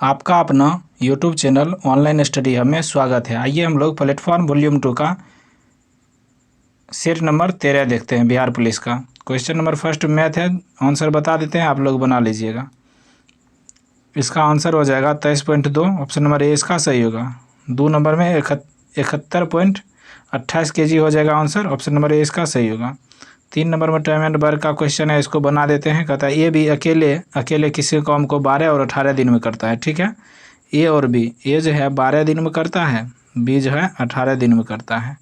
आपका अपना YouTube channel online study hub में स्वागत है। आइए हम लोग प्लेटफॉर्म वॉल्यूम 2 का सेट नंबर 13 देखते हैं, बिहार पुलिस का। क्वेश्चन नंबर फर्स्ट मैथ है, आंसर बता देते हैं, आप लोग बना लीजिएगा। इसका आंसर हो जाएगा 23.2, ऑप्शन नंबर ए इसका सही होगा। 2 नंबर में 71.28 kg हो जाएगा आंसर, ऑप्शन नंबर ए इसका सही होगा। 3 नंबर में टॉम एंड वर्क का क्वेश्चन है, इसको बना देते हैं। कहता है ए भी अकेले किसी काम को 12 और 18 दिन में करता है, ठीक है। ए और बी, ए जो है 12 दिन में करता है, बी जो है 18 दिन में करता है।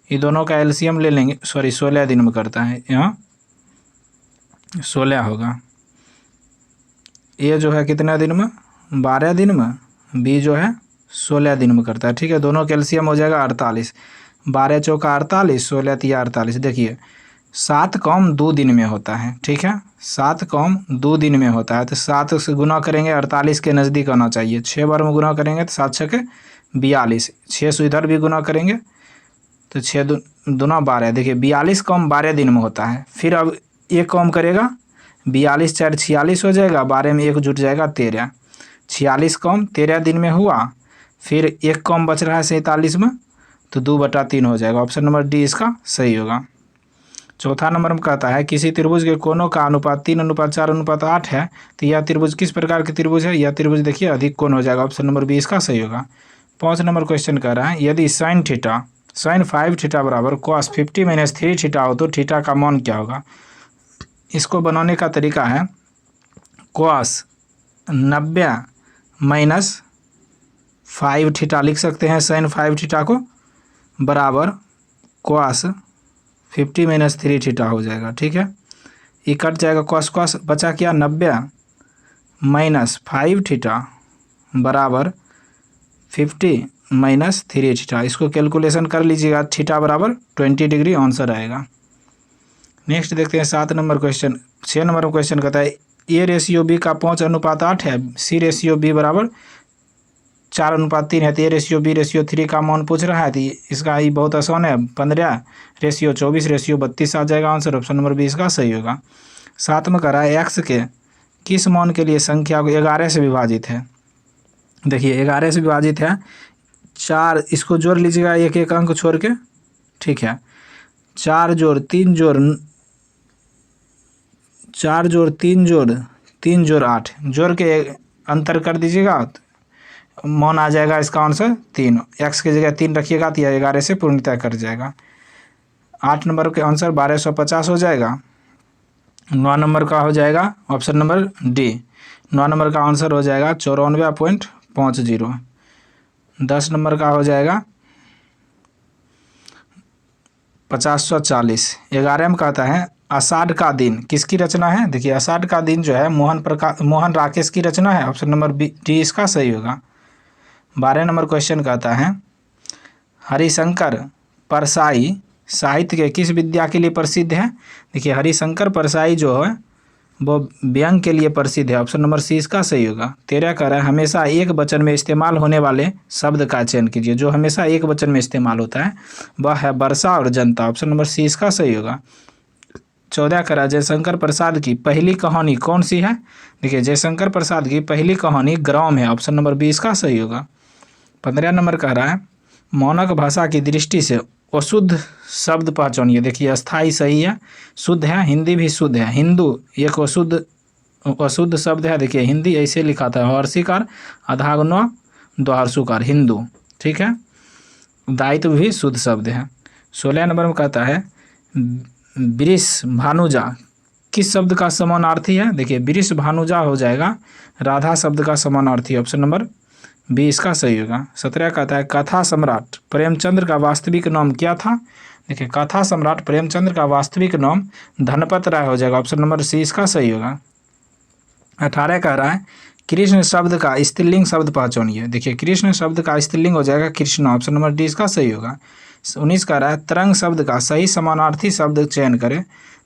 ये दोनों का एलसीएम ले लेंगे, 16 दिन में करता है, यहाँ 16 होगा। ए जो है कितना दिन में, 12 दिन में, बी जो है 16 दिन में करता है, ठीक है। दोनों का एलसीएम हो जाएगा 48, 12 चौका 48, 16 तिया 48। देखिए 7 काम 2 दिन में होता है, ठीक है। 7 काम 2 दिन में होता है, तो 7 से गुना करेंगे, 48 के नज़दीक आना चाहिए। 6 बार में गुना करेंगे तो 7 छके 42, 6 से इधर भी गुना करेंगे तो 6 दूना 12। देखिए 42 काम 12 दिन में होता है। फिर अब एक काम करेगा, 42 4 46 हो जाएगा, 12 में 1 जुट जाएगा 13। 46 काम 13 दिन में हुआ, फिर एक काम बच रहा है 47 में, तो 2/3 हो जाएगा। ऑप्शन नंबर डी इसका सही होगा। चौथा नंबर में कहता है किसी त्रिभुज के कोनों का अनुपात 3:4:8 है, तो यह त्रिभुज किस प्रकार के त्रिभुज है। यह त्रिभुज देखिए अधिक कोण हो जाएगा, ऑप्शन नंबर बी इसका सही होगा। 5 नंबर क्वेश्चन कह रहा है यदि sin 5 थीटा बराबर cos 50 - 3 थीटा हो तो थीटा का मान क्या होगा। इसको बनाने का तरीका है cos 90 - 5 थीटा लिख सकते हैं। sin 5 थीटा को बराबर cos 50 - 3 थीटा हो जाएगा, ठीक है। ये कट जाएगा, cos बचा क्या 90 - 5 थीटा बराबर 50 - 3 थीटा। इसको कैलकुलेशन कर लीजिएगा, थीटा बराबर 20 डिग्री आंसर आएगा। नेक्स्ट देखते हैं 7 नंबर क्वेश्चन। 6 नंबर में क्वेश्चन कहता है A/B का 5:8 है, C/B बराबर 4:3 है, तो A/B/3 का मान पूछ रहा है। तो इसका ही बहुत आसान है, 15:24:32 आ जाएगा आंसर, ऑप्शन नंबर बी इसका सही होगा। 7 में कह रहा है एक्स के किस मान के लिए संख्या को 11 से विभाजित है। देखिए 11 से विभाजित है, 4 इसको जोड़ लीजिएगा एक एक अंक छोड़ के, ठीक है। 4 जोड़ 3 जोड़ 3 जोड़ 8 जोड़ के अंतर कर दीजिएगा, मान आ जाएगा इसका आंसर 3। एक्स की जगह 3 रखिएगा तो यह 11 से पूर्णतः कर जाएगा। 8 नंबर के आंसर 1250 हो जाएगा। 9 नंबर का हो जाएगा ऑप्शन नंबर डी। 9 नंबर का आंसर हो जाएगा 94.50। 10 नंबर का हो जाएगा 5040। 11 में कहता है आषाढ़ का दिन किसकी रचना है। देखिए आषाढ़ का दिन जो है मोहन राकेश की रचना है, ऑप्शन नंबर बी डी इसका सही होगा। 12 नंबर क्वेश्चन कहता है हरिशंकर परसाई साहित्य के किस विद्या के लिए प्रसिद्ध है। देखिए हरिशंकर परसाई जो है वो व्यंग के लिए प्रसिद्ध है, ऑप्शन नंबर सी इसका सही होगा। 13 कह रहा है हमेशा एक वचन में इस्तेमाल होने वाले शब्द का चयन कीजिए। जो हमेशा एक वचन में इस्तेमाल होता है वह है वर्षा और जनता, ऑप्शन नंबर सी इसका सही होगा। 14 कह रहा है जयशंकर प्रसाद की पहली कहानी कौन सी है। देखिए जयशंकर प्रसाद की पहली कहानी ग्राम है, ऑप्शन नंबर बी इसका सही होगा। 15 नंबर कह रहा है मौनक भाषा की दृष्टि से अशुद्ध शब्द पहचानिए। देखिए स्थाई सही है, शुद्ध है, हिंदी भी शुद्ध है। हिंदू एक अशुद्ध शब्द है। देखिए हिंदी ऐसे लिखा था हर्षिकार अधाग्न द्वारसुकार हिंदू, ठीक है। दायित्व भी शुद्ध शब्द है। 16 नंबर में कहता है वृष भानुजा किस शब्द का समानार्थी है। देखिए वृष भानुजा हो जाएगा राधा शब्द का समानार्थी, ऑप्शन नंबर बी इसका सही होगा। 17 कहता है कथा सम्राट प्रेमचंद्र का वास्तविक नाम क्या था। देखिए कथा सम्राट प्रेमचंद्र का वास्तविक नाम धनपत राय हो जाएगा, ऑप्शन नंबर सी इसका सही होगा। 18 कह रहा है कृष्ण शब्द का स्त्रीलिंग शब्द पहचानिए। देखिए कृष्ण शब्द का स्त्रीलिंग हो जाएगा कृष्णा, ऑप्शन नंबर डी इसका सही होगा। 19 कह रहा है तरंग शब्द का सही समानार्थी शब्द चयन करें।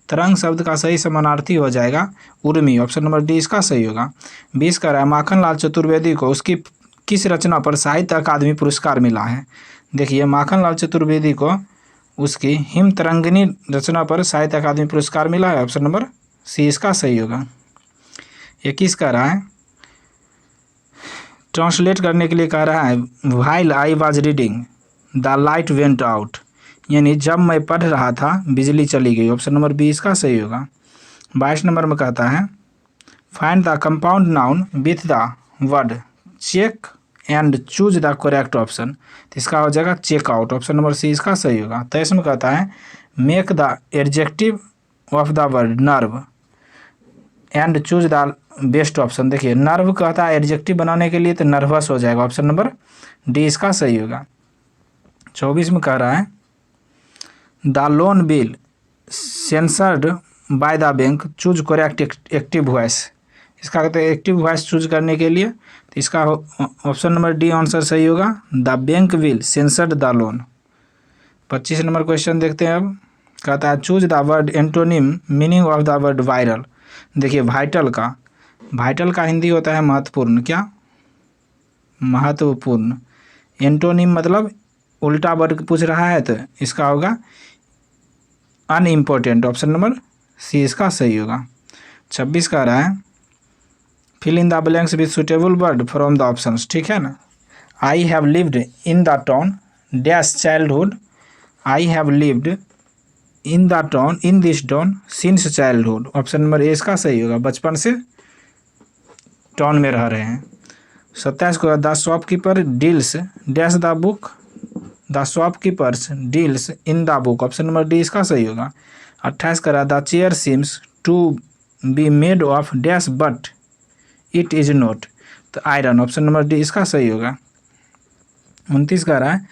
तरंग शब्द का सही समानार्थी हो जाएगा उर्मी, ऑप्शन नंबर डी इसका सही होगा। 20 कह रहा है माखनलाल चतुर्वेदी को उसकी किस रचना पर साहित्य अकादमी पुरस्कार मिला है। देखिए माखनलाल चतुर्वेदी को उसकी हिम तरंगिनी रचना पर साहित्य अकादमी पुरस्कार मिला है, ऑप्शन नंबर सी इसका सही होगा। 21 कह रहा है ट्रांसलेट करने के लिए कह रहा है while I was reading the light went out, यानी जब मैं पढ़ रहा था बिजली चली गई। ऑप्शन नंबर बी इसका सही होगा। 22 नंबर में कहता है find the compound noun with the word check and choose the correct option, तो इसका हो जाएगा चेकआउट। ऑप्शन नंबर सी इसका सही होगा। 23 में कहता है make the adjective of the word nerve and choose the best option. देखिए नर्व कहता है एडजेक्टिव बनाने के लिए, तो नर्वस हो जाएगा। ऑप्शन नंबर डी इसका सही होगा। 24 में कह रहा है the loan will censored by the bank choose correct active voice, इसका कहते हैं एक्टिव वॉइस चूज करने के लिए, तो इसका ऑप्शन नंबर डी आंसर सही होगा। The bank will censored the loan. 25 number question देखते हैं अब। कहता है choose the word antonym meaning of the word viral. देखिए वाइटल का हिंदी होता है महत्वपूर्ण। क्या? महत्वपूर्ण। एंटोनिम मतलब उल्टा वर्ड पूछ रहा है, तो इसका होगा अनइम्पोर्टेंट। ऑप्शन नंबर सी इसका सही होगा। 26 कह रहा है fill in the blanks with suitable word from the options, ठीक है ना। I have lived in the town dash childhood, I have lived in the town in this town since childhood. Option number A इसका सही होगा, बचपन से town में रह रहे हैं। 27 को the shopkeeper deals dash the book, the shopkeepers deals in the book. Option number D इसका सही होगा। 28 करा the chair seems to be made of dash but it is not, तो आयरन। ऑप्शन नंबर डी इसका सही होगा। 29 कह रहा है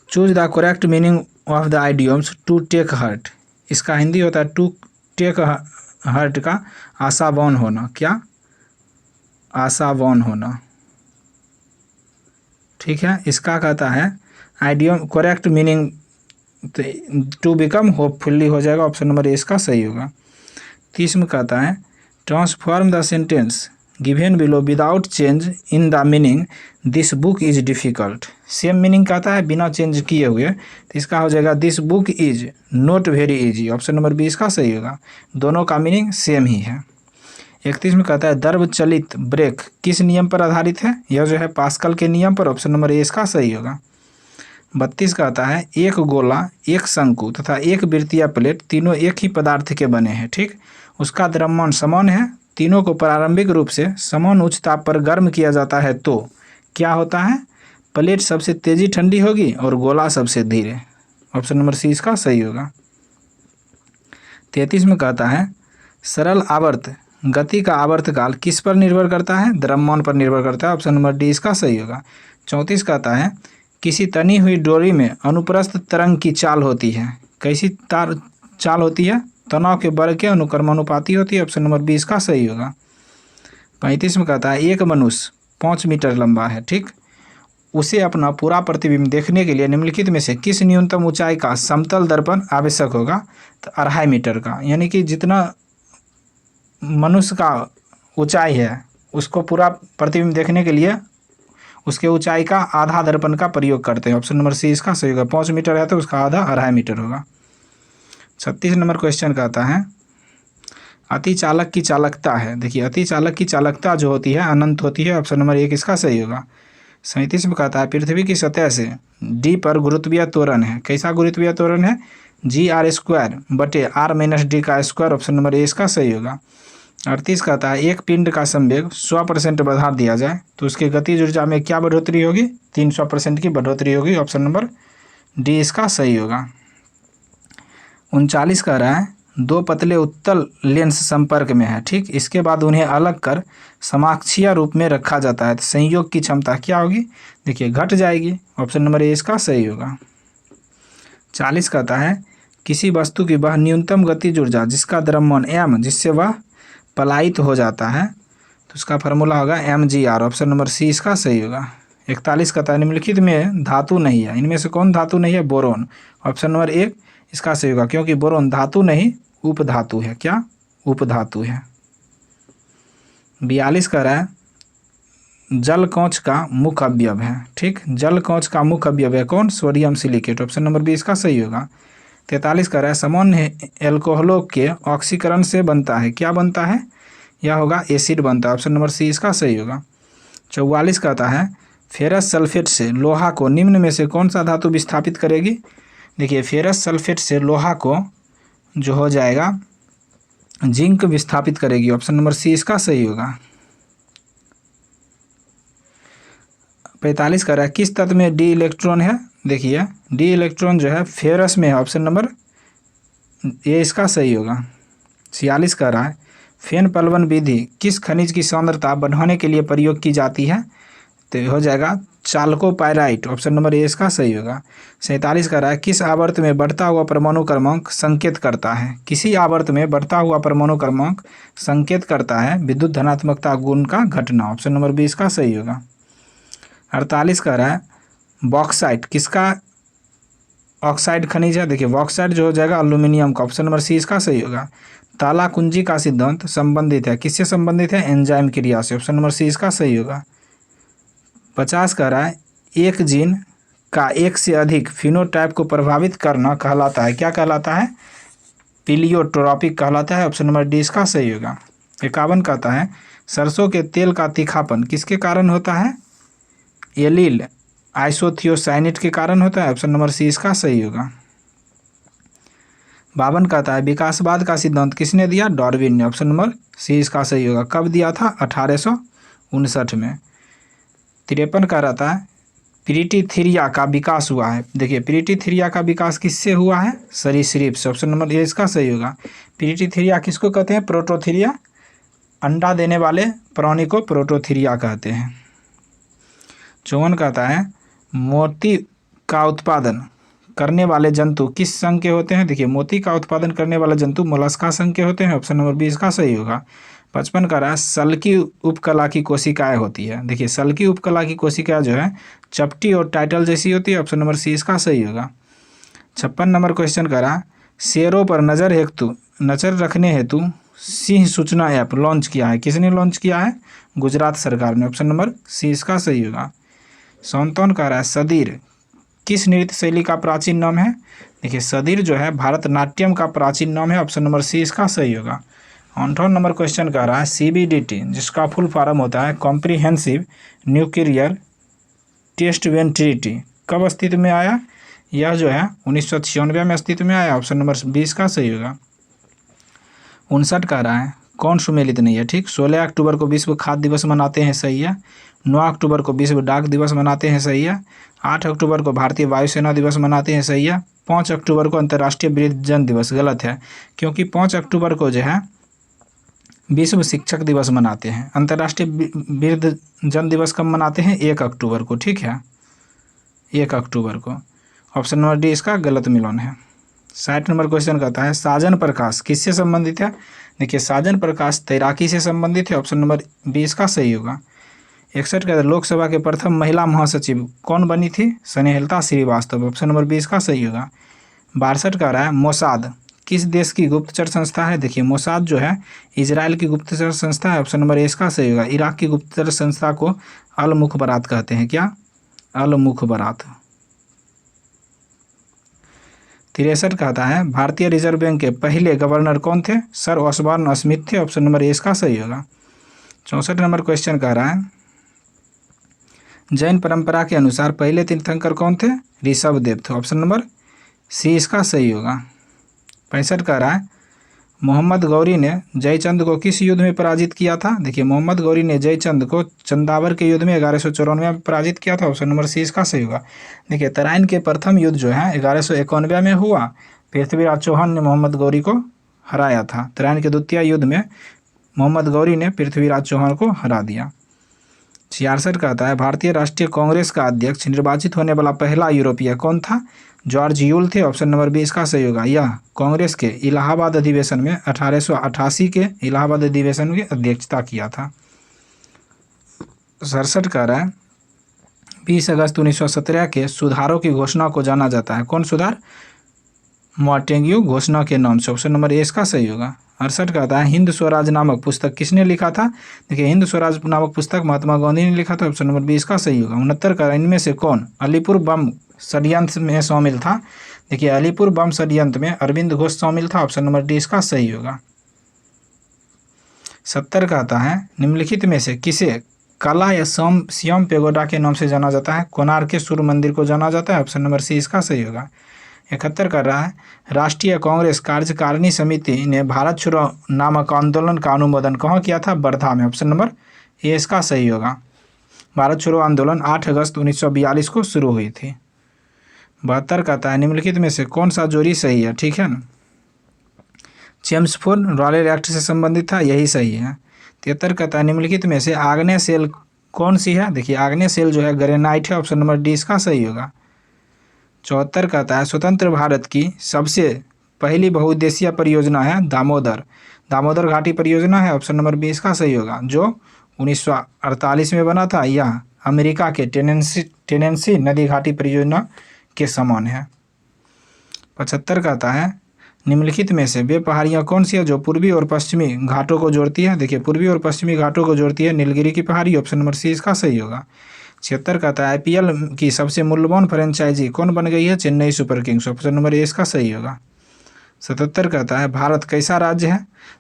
choose the correct meaning of the idioms to take hurt, इसका हिंदी होता है टू टेक हर्ट का आशावान होना। क्या? आशावान होना, ठीक है। इसका कहता है idiom correct meaning to become hopefully हो जाएगा। ऑप्शन नंबर ए इसका सही होगा। 30 में कहता है transform the sentence given below without change in the meaning this book is difficult. Same meaning कहता है बिना चेंज किए हुए, तो इसका हो जाएगा this book is not very easy. Option number B इसका सही होगा। दोनों का मीनिंग सेम ही है। 31 में कहता है द्रव चलित ब्रेक किस नियम पर आधारित है? यह जो है पास्कल के नियम पर। ऑप्शन नंबर ए इसका सही होगा। 32 कहता है एक गोला, एक शंकु तथा एक वृत्तीय प्लेट तीनों एक ही पदार्थ के बने हैं, ठीक। उसका द्रव्यमान समान है, तीनों को प्रारंभिक रूप से समान उच्च ताप पर गर्म किया जाता है, तो क्या होता है? प्लेट सबसे तेजी ठंडी होगी और गोला सबसे धीरे। ऑप्शन नंबर सी इसका सही होगा। 33 में कहता है सरल आवर्त गति का आवर्तकाल किस पर निर्भर करता है? द्रव्यमान पर निर्भर करता है। ऑप्शन नंबर डी इसका सही होगा। 34 कहता है किसी तनी हुई डोरी में अनुप्रस्थ तरंग की चाल होती है। कैसी चाल होती है? तनाव के वर्ग के अनुक्रमानुपाती होती है। ऑप्शन नंबर बी इसका सही होगा। 35 में कहता है एक मनुष्य 5 मीटर लंबा है, ठीक। उसे अपना पूरा प्रतिबिंब देखने के लिए निम्नलिखित में से किस न्यूनतम ऊंचाई का समतल दर्पण आवश्यक होगा? तो 2.5 मीटर का, यानी कि जितना मनुष्य का ऊंचाई है उसको पूरा प्रतिबिंब देखने के लिए उसके ऊंचाई का आधा दर्पण का प्रयोग करते हैं। ऑप्शन नंबर सी इसका सही होगा। 5 मीटर है तो उसका आधा 2.5 मीटर होगा। 36 नंबर क्वेश्चन कहता है अति चालक की चालकता है। देखिए अति चालक की चालकता जो होती है अनंत होती है। ऑप्शन नंबर 1 इसका सही होगा। 37 में कहता है पृथ्वी की सतह से डी पर गुरुत्वीय त्वरण है। कैसा गुरुत्वीय त्वरण है? GR² बटे R-D का स्क्वायर। ऑप्शन नंबर ए इसका सही होगा। 38 कहता है एक पिंड का संवेग 100% बढ़ा दिया जाए तो उसकी गतिज ऊर्जा में क्या बढ़ोतरी होगी? 300% की बढ़ोतरी होगी। ऑप्शन नंबर डी इसका सही होगा। 39 कह रहा है दो पतले उत्तल लेंस संपर्क में है, ठीक। इसके बाद उन्हें अलग कर समाक्षीय रूप में रखा जाता है तो संयोग की क्षमता क्या होगी? देखिए घट जाएगी। ऑप्शन नंबर ए इसका सही होगा। 40 कहता है किसी वस्तु की वह न्यूनतम गतिज ऊर्जा जिसका द्रव्यमान m जिससे वह पलायित हो जाता है तो उसका फार्मूला होगा mgr। ऑप्शन नंबर सी इसका सही होगा। 41 कहता है निम्नलिखित में धातु नहीं है, इनमें से कौन धातु नहीं है? बोरोन। ऑप्शन नंबर 1 इसका सही होगा क्योंकि बोरोन धातु नहीं उपधातु है। क्या? उपधातु है। 42 कह रहा है जल कौच का मुख्य अवयव है, ठीक। जल कौच का मुख्य अवयव है कौन? Sodium silicate. Option number B इसका सही होगा। 43 कह रहा है सामान्य एल्कोहलों के ऑक्सीकरण से बनता है। क्या बनता है? यह होगा एसिड बनता है। ऑप्शन नंबर सी इसका सही होगा। 44 कहता है फेरस सल्फेट से लोहा को निम्न में से कौन सा धातु विस्थापित करेगी। देखिए फेरस सल्फेट से लोहा को जो हो जाएगा जिंक विस्थापित करेगी। ऑप्शन नंबर सी इसका सही होगा। 45 कह रहा है किस तत्व में डी इलेक्ट्रॉन है। देखिए डी इलेक्ट्रॉन जो है फेरस में है। ऑप्शन नंबर ए इसका सही होगा। 46 कह रहा है फेन पलवन विधि किस खनिज की सांद्रता बढ़ाने के लिए प्रयोग की जाती है। तो हो जाएगा चाल्कोपाइराइट। ऑप्शन नंबर ए इसका सही होगा। 47 कह रहा है किस आवर्त में बढ़ता हुआ परमाणु क्रमांक संकेत करता है। किसी आवर्त में बढ़ता हुआ परमाणु क्रमांक संकेत करता है विद्युत धनात्मकता गुण का घटना। ऑप्शन नंबर बी इसका सही होगा। 48 कह रहा है बॉक्साइट किसका ऑक्साइड खनिज है। देखिए बॉक्साइट जो हो जाएगा एल्यूमिनियम का। ऑप्शन नंबर सी इसका सही होगा। ताला कुंजी का सिद्धांत संबंधित है किससे संबंधित है, एंजाइम क्रिया से। ऑप्शन नंबर सी इसका सही होगा। 50 कह रहा है एक जीन का एक से अधिक फिनोटाइप को प्रभावित करना कहलाता है, क्या कहलाता है, प्लियोट्रॉपिक कहलाता है। ऑप्शन नंबर डी इसका सही होगा। 51 कहता है सरसों के तेल का तीखापन किसके कारण होता है, एलिल आइसोथियोसाइनेट के कारण होता है। ऑप्शन नंबर सी इसका सही होगा। 52 कहता है विकासवाद का सिद्धांत किसने दिया, डार्विन ने। ऑप्शन नंबर सी इसका सही होगा। कब दिया था, 1859 में। 53 कह रहा था प्रीटीथीरिया का विकास हुआ है। देखिए प्रीटीथीरिया का विकास किससे हुआ है, सरीसृप से। ऑप्शन नंबर ए इसका सही होगा। प्रीटीथीरिया किसको कहते हैं, प्रोटोथीरिया, अंडा देने वाले प्राणी को प्रोटोथीरिया कहते हैं। 54 कहता है मोती का उत्पादन करने वाले जंतु किस संघ के होते हैं। देखिए मोती का उत्पादन करने वाले जंतु मोलस्का संघ के होते हैं। ऑप्शन नंबर बी इसका सही होगा। 55 कह रहा है सल्की उपकला की कोशिकाएं होती है। देखिए सल्की उपकला की कोशिकाएं जो है चपटी और टाइटल जैसी होती है। ऑप्शन नंबर सी इसका सही होगा। 56 नंबर क्वेश्चन कह रहा शेरों पर नजर रखने हेतु सिंह सूचना ऐप लॉन्च किया है, किसने लॉन्च किया है, गुजरात सरकार ने। ऑप्शन नंबर सी इसका सही होगा। 57 कह रहा है सदीर किस नृत्य शैली का प्राचीन नाम है। देखिए सदीर जो है भारतनाट्यम का प्राचीन नाम है। ऑप्शन नंबर सी इसका सही होगा। 58 नंबर क्वेश्चन कह रहा है CBDT जिसका फुल फॉर्म होता है comprehensive nuclear test when treaty कब अस्तित्व में आया, यह जो है 1996 में अस्तित्व में आया। ऑप्शन नंबर 20 का सही होगा। 59 कह रहा है कौन सुमेलित नहीं है, ठीक। 16 अक्टूबर को विश्व खाद्य दिवस मनाते हैं, सही है। 9 अक्टूबर को विश्व डाक दिवस मनाते हैं, सही है। 8 अक्टूबर को भारतीय वायुसेना दिवस मनाते हैं, सही है। 5 अक्टूबर को अंतर्राष्ट्रीय वृद्धजन दिवस, गलत है, क्योंकि 5 अक्टूबर को जो है विश्व शिक्षक दिवस मनाते हैं। अंतर्राष्ट्रीय वृद्धजन दिवस कब मनाते हैं, 1 अक्टूबर को, ठीक है, 1 अक्टूबर को। ऑप्शन नंबर डी इसका गलत मिलान है। 60 नंबर क्वेश्चन कहता है साजन प्रकाश किससे संबंधित है। देखिए साजन प्रकाश तैराकी से संबंधित है। ऑप्शन नंबर बी इसका सही होगा। 61 कहता है लोकसभा के प्रथम महिला महासचिव कौन बनी थी, Snehlata Shrivastava. Option number B इसका सही होगा। 62 कह रहा है मोसाद किस देश की गुप्तचर संस्था है। देखिए मोसाद जो है इजराइल की गुप्तचर संस्था है। ऑप्शन नंबर ए इसका सही होगा। इराक की गुप्तचर संस्था को अल मुखबरात कहते हैं, क्या, अल मुखबरात। 63 कहता है भारतीय रिजर्व बैंक के पहले गवर्नर कौन थे, सर ऑसबॉर्न स्मिथ थे। ऑप्शन नंबर ए इसका सही होगा। 64 नंबर क्वेश्चन कह रहा है जैन परंपरा के अनुसार पहले तीर्थंकर कौन थे, ऋषभदेव थे। ऑप्शन नंबर सी इसका सही होगा। 65 कह रहा है मोहम्मद गौरी ने जयचंद को किस युद्ध में पराजित किया था। देखिए मोहम्मद गौरी ने जयचंद को चंदावर के युद्ध में 1194 में पराजित किया था। ऑप्शन नंबर सी इसका सही होगा। देखिए तराइन के प्रथम युद्ध जो है 1191 में हुआ, पृथ्वीराज चौहान ने मोहम्मद गौरी को हराया था। तराइन के द्वितीय युद्ध में मोहम्मद गौरी ने पृथ्वीराज चौहान को हरा दिया। 66 कहता है भारतीय राष्ट्रीय कांग्रेस का अध्यक्ष निर्वाचित होने वाला पहला यूरोपीय कौन था, जॉर्ज यूल थे। ऑप्शन नंबर बी इसका सही होगा। यह कांग्रेस के इलाहाबाद अधिवेशन में 1888 के इलाहाबाद अधिवेशन की अध्यक्षता किया था। 67 कह रहा है 20 अगस्त 1917 के सुधारों की घोषणा को जाना जाता है, कौन सुधार, मॉन्टेग्यू घोषणा के नाम से। ऑप्शन नंबर ए इसका सही होगा। 68 कहता है हिंद स्वराज नामक पुस्तक किसने लिखा था। देखिए हिंद स्वराज नामक पुस्तक महात्मा गांधी ने लिखा था। ऑप्शन नंबर बी इसका सही होगा। 69 का इनमें से कौन अलीपुर बम षड्यंत्र में शामिल था। देखिए अलीपुर बम षड्यंत्र में अरविंद घोष शामिल था। ऑप्शन नंबर डी इसका सही होगा। 70 कहता है निम्नलिखित में से किसे कला या श्याम पेगोडा के नाम से जाना जाता है? कोणार्क के सूर्य मंदिर को जाना जाता है? ऑप्शन नंबर सी इसका सही होगा। 71 कर रहा है, राष्ट्रीय कांग्रेस कार्यकारिणी समिति ने भारत छोड़ो नामक आंदोलन का अनुमोदन कहाँ किया था? वर्धा में। ऑप्शन नंबर ए इसका सही होगा। भारत छोड़ो आंदोलन 8 अगस्त 1942 को शुरू हुई थी। 72 कहता है, निम्नलिखित में से कौन सा जोड़ी सही है? ठीक है ना, चेम्सफोर्ड रॉयल रिएक्टर से संबंधित था, यही सही है। 73 कहता है, निम्नलिखित में से आग्नेय सेल कौन सी है? देखिए आग्नेय सेल जो है ग्रेनाइट है। ऑप्शन नंबर डी इसका सही होगा। 74 कहता है, स्वतंत्र भारत की सबसे पहली बहुउद्देशीय परियोजना है दामोदर घाटी परियोजना है। ऑप्शन नंबर बी इसका सही होगा, जो 1948 में बना था। यह अमेरिका के टेनेंसी नदी घाटी परियोजना के समान है। 75 कहता है, निम्नलिखित में से वे पहाड़ियाँ कौन सी है जो पूर्वी और पश्चिमी घाटों को जोड़ती है? देखिए पूर्वी और पश्चिमी घाटों को जोड़ती है नीलगिरी की पहाड़ी। ऑप्शन नंबर सी इसका सही होगा। 76 कहता है, आईपीएल की सबसे मूल्यवान फ्रेंचाइजी कौन बन गई है? Chennai super Kings. Option number A इसका सही होगा। 77 कहता है, भारत कैसा राज्य है?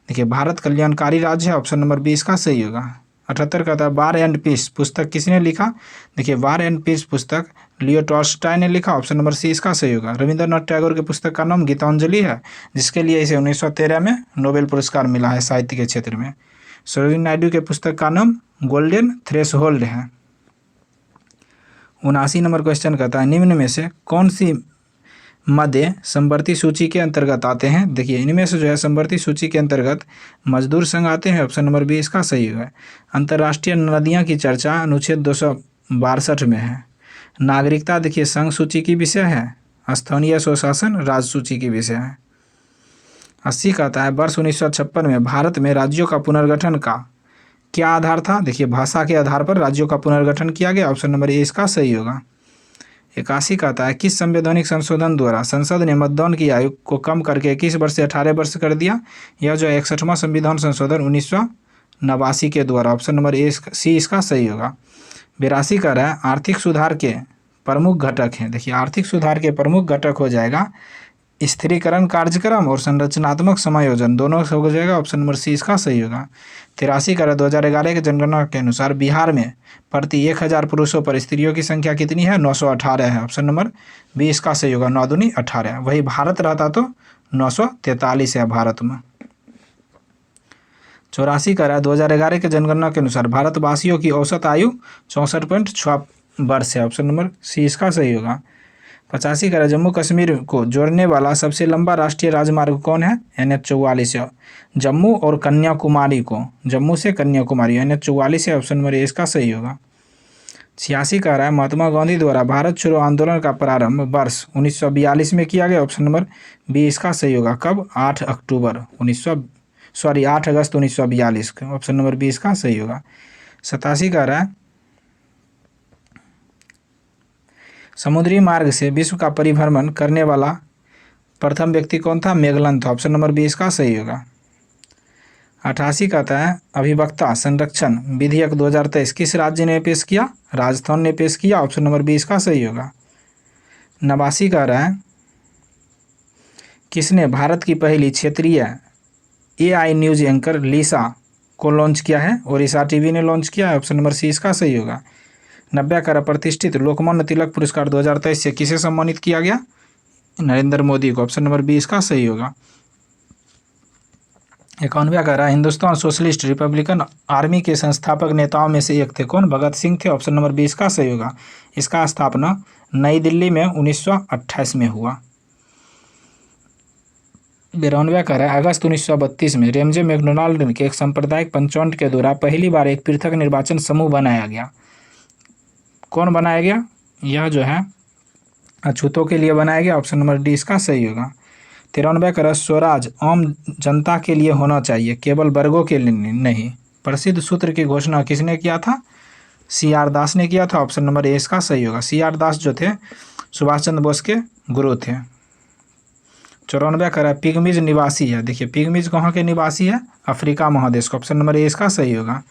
देखिए भारत कल्याणकारी राज्य है। ऑप्शन नंबर बी इसका सही होगा। 78 कहता है, वार एंड पीस पुस्तक किसने लिखा? देखिए वार एंड पीस पुस्तक लियो टॉल्स्टॉय ने लिखा। ऑप्शन नंबर सी इसका सही होगा। रविंद्रनाथ टैगोर की पुस्तक का नाम गीतांजलि है, जिसके लिए इसे 1913 में नोबेल पुरस्कार मिला है साहित्य के क्षेत्र में। सरोजिनी नायडू के पुस्तक का नाम गोल्डन थ्रेशोल्ड है। 79 नंबर क्वेश्चन कहता है, निम्न में से कौन सी मध्य समवर्ती सूची के अंतर्गत आते हैं? देखिए इनमें से जो है समवर्ती सूची के अंतर्गत मजदूर संघ आते हैं। ऑप्शन नंबर बी इसका सही है। अंतर्राष्ट्रीय नदियां की चर्चा अनुच्छेद 262 में है। नागरिकता देखिए संघ सूची की विषय है। स्थानीय स्वशासन राज्य सूची की विषय है। 80 कहता है, वर्ष 1956 में भारत में राज्यों का पुनर्गठन का क्या आधार था? देखिए भाषा के आधार पर राज्यों का पुनर्गठन किया गया। ऑप्शन नंबर ए इसका सही होगा। 81 कहता है, किस संवैधानिक संशोधन द्वारा संसद ने मतदान की आयु को कम करके 21 वर्ष से 18 वर्ष कर दिया? यह जो 61वां संविधान संशोधन 1989 के द्वारा। ऑप्शन नंबर ए सी इसका सही होगा। 82 कह रहा है, आर्थिक सुधार के प्रमुख घटक हैं। देखिए आर्थिक सुधार के प्रमुख घटक हो जाएगा स्थिरीकरण कार्यक्रम और संरचनात्मक समायोजन, दोनों हो जाएगा। ऑप्शन नंबर सी इसका सही होगा। 83 का 2011 के जनगणना के अनुसार बिहार में प्रति 1000 पुरुषों पर स्त्रियों की संख्या कितनी है? 918 है। ऑप्शन नंबर बी इसका सही होगा। 9 दूनी 18। वही भारत रहता तो 943 है भारत में। 84 का 2011 के जनगणना के अनुसार भारतवासियों की औसत आयु 64.6 वर्ष है। ऑप्शन नंबर सी इसका सही होगा। 85 का जम्मू कश्मीर को जोड़ने वाला सबसे लंबा राष्ट्रीय राजमार्ग कौन है? NH-44 है। जम्मू और कन्याकुमारी को, जम्मू से कन्याकुमारी NH-44 है। ऑप्शन नंबर ए इसका सही होगा। 86 कह रहा है, महात्मा गांधी द्वारा भारत छोड़ो आंदोलन का प्रारंभ वर्ष 1942 में किया गया। ऑप्शन नंबर बी इसका सही होगा। कब? 8 अगस्त 1942 को। ऑप्शन नंबर बी इसका सही होगा। 87 कह रहा है, समुद्री मार्ग से विश्व का परिभ्रमण करने वाला प्रथम व्यक्ति कौन था? मैगलन था। ऑप्शन नंबर बी इसका सही होगा। 88 कहता है, अभिवक्ता संरक्षण विधेयक 2023 किस राज्य ने पेश किया? राजस्थान ने पेश किया। ऑप्शन नंबर बी इसका सही होगा। 89 कह रहा है, किसने भारत की पहली क्षेत्रीय AI न्यूज एंकर लीसा को लॉन्च किया है? ओडिशा टीवी ने लॉन्च किया है। ऑप्शन नंबर सी इसका सही होगा। 90 का प्रतिष्ठित लोकमान्य तिलक पुरस्कार 2023 से किसे सम्मानित किया गया? नरेंद्र मोदी को। ऑप्शन नंबर बी इसका सही होगा। 91 कह रहा है, हिंदुस्तान सोशलिस्ट रिपब्लिकन आर्मी के संस्थापक नेताओं में से एक थे। कौन? भगत सिंह थे। ऑप्शन नंबर बी इसका सही होगा। इसका स्थापना नई दिल्ली में 1928 में हुआ। 92 कह रहा है, अगस्त 1932 में रेमजे मैकडोनाल्ड के एक सांप्रदायिक पंचायत के द्वारा पहली बार एक पृथक निर्वाचन समूह बनाया गया। कौन बनाया गया? यह जो है अछूतों के लिए बनाया गया। ऑप्शन नंबर डी इसका सही होगा। 93 का स्वराज आम जनता के लिए होना चाहिए, केवल वर्गों के लिए नहीं। प्रसिद्ध सूत्र की घोषणा किसने किया था? CR दास ने किया था। ऑप्शन नंबर ए इसका सही होगा। CR दास जो थे सुभाष चंद्र बोस के गुरु थे। 94 कह रहा है, पिग्मीज निवासी है। देखिए पिग्मीज कहाँ के निवासी है? अफ्रीका महादेश का। ऑप्शन नंबर ए इसका सही होगा।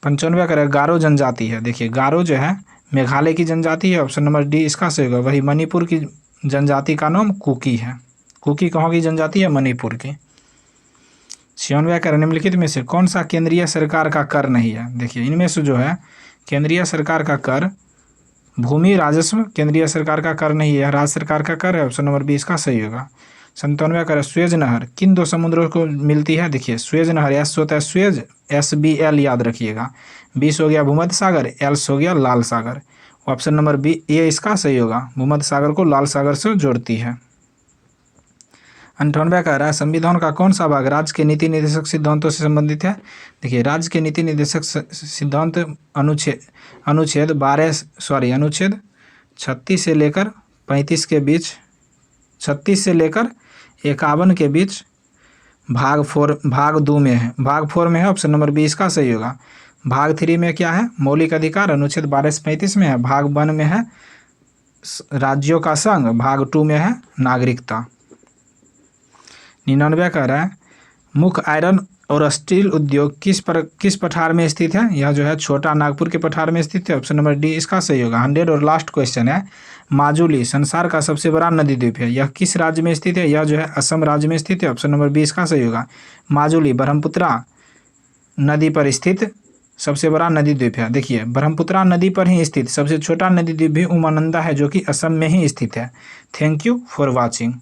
95 कह रहा है, गारो जनजाति है। देखिए गारो जो है मेघालय की जनजाति है। ऑप्शन नंबर डी इसका सही होगा। वही मणिपुर की जनजाति का नाम कुकी है। कुकी कहाँ की जनजाति है? मणिपुर की। 96 कर निम्नलिखित में से कौन सा केंद्रीय सरकार का कर नहीं है? देखिए इनमें से जो है केंद्रीय सरकार का कर भूमि राजस्व केंद्रीय सरकार का कर नहीं है, राज्य सरकार का कर है। ऑप्शन नंबर बी इसका सही होगा। 97 कर स्वेज नहर किन दो समुद्रों को मिलती है? देखिए स्वेज नहर एस होता है स्वेज, SBL याद रखिएगा। 20 हो गया भूमध्य सागर, एल्स हो गया लाल सागर। ऑप्शन नंबर बी ये इसका सही होगा, भूमध्य सागर को लाल सागर से जोड़ती है। 98 कह रहा है संविधान का कौन सा भाग राज्य के नीति निर्देशक सिद्धांतों से संबंधित है? देखिए राज्य के नीति निर्देशक सिद्धांत अनुच्छेद 36 से लेकर 35 के बीच, 36 से लेकर 51 के बीच भाग 2 में है, भाग 4 में है। ऑप्शन नंबर बी इसका सही होगा। भाग 3 में क्या है? मौलिक अधिकार अनुच्छेद 12 से 35 में है। भाग 1 में है राज्यों का संघ, भाग 2 में है नागरिकता। 99 कह रहा है मुख्य आयरन और स्टील उद्योग किस पठार में स्थित है? यह जो है छोटा नागपुर के पठार में स्थित है। ऑप्शन नंबर डी इसका सही होगा। 100 और लास्ट क्वेश्चन है माजुली संसार का सबसे बड़ा नदी द्वीप है, यह किस राज्य में स्थित है? यह जो है असम राज्य में स्थित है। ऑप्शन नंबर बी इसका सही होगा। माजुली ब्रह्मपुत्रा नदी पर स्थित सबसे बड़ा नदी द्वीप है। देखिए ब्रह्मपुत्रा नदी पर ही स्थित सबसे छोटा नदी द्वीप भी उमानंदा है जो कि असम में ही स्थित है। Thank you for watching.